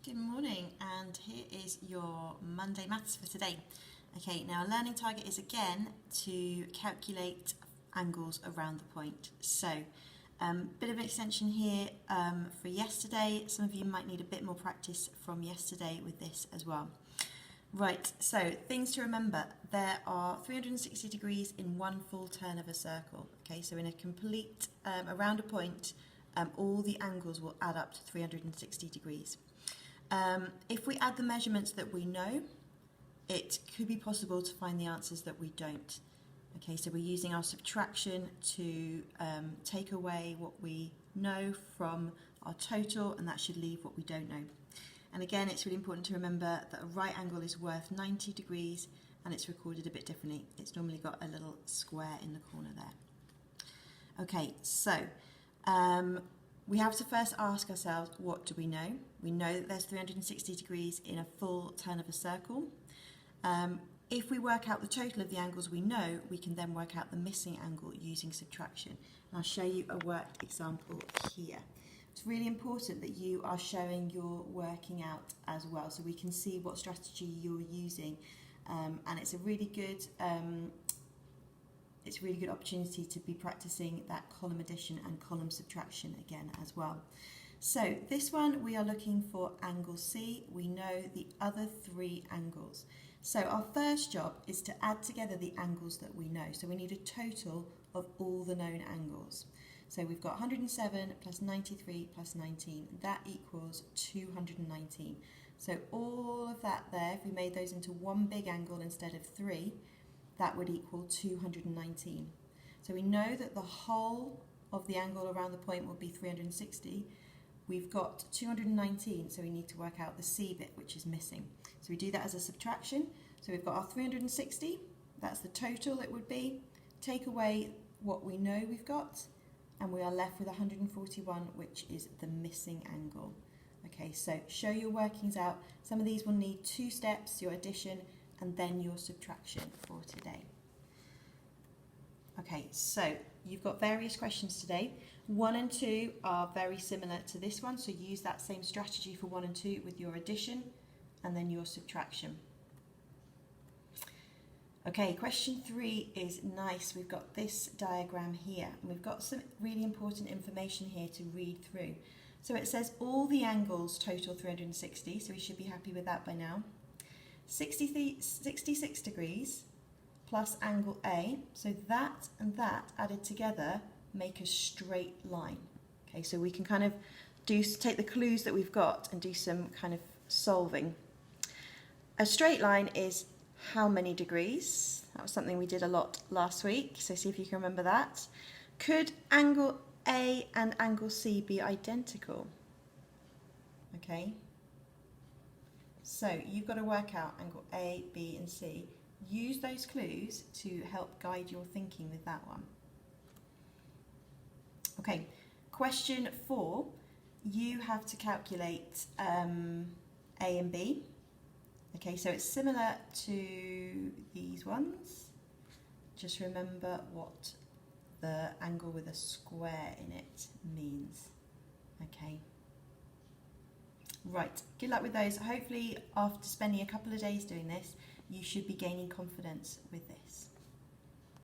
Good morning, and here is your Monday maths for today. Okay, now our learning target is again to calculate angles around the point. So, bit of an extension here for yesterday. Some of you might need a bit more practice from yesterday with this as well. Right, so things to remember. There are 360 degrees in one full turn of a circle. Okay, so in a complete, around a point, all the angles will add up to 360 degrees. If we add the measurements that we know, it could be possible to find the answers that we don't. Okay, so we're using our subtraction to take away what we know from our total, and that should leave what we don't know. And again, it's really important to remember that a right angle is worth 90 degrees, and it's recorded a bit differently. It's normally got a little square in the corner there. Okay, so we have to first ask ourselves, what do we know? We know that there's 360 degrees in a full turn of a circle. If we work out the total of the angles we know, we can then work out the missing angle using subtraction. And I'll show you a worked example here. It's really important that you are showing your working out as well, so we can see what strategy you're using. And it's a really good opportunity to be practicing that column addition and column subtraction again as well. So this one, we are looking for angle C. We know the other three angles. So our first job is to add together the angles that we know. So we need a total of all the known angles. So we've got 107 plus 93 plus 19. That equals 219. So all of that there, if we made those into one big angle instead of three, that would equal 219. So we know that the whole of the angle around the point will be 360. We've got 219, so we need to work out the C bit, which is missing. So we do that as a subtraction. So we've got our 360, that's the total it would be. Take away what we know we've got, and we are left with 141, which is the missing angle. Okay, so show your workings out. Some of these will need two steps, your addition and then your subtraction for today. Okay, so you've got various questions today. 1 and 2 are very similar to this one, so use that same strategy for 1 and 2 with your addition and then your subtraction. Okay, question 3 is nice. We've got this diagram here, and we've got some really important information here to read through. So it says all the angles total 360, so we should be happy with that by now. 66 degrees plus angle A, so that and that added together make a straight line. Okay, so we can kind of take the clues that we've got and do some kind of solving. A straight line is how many degrees? That was something we did a lot last week, so see if you can remember that. Could angle A and angle C be identical? Okay. So you've got to work out angle A, B and C. Use those clues to help guide your thinking with that one. Okay, question 4. You have to calculate A and B. Okay, so it's similar to these ones. Just remember what the angle with a square in it means. Okay. Right, good luck with those. Hopefully after spending a couple of days doing this, you should be gaining confidence with this.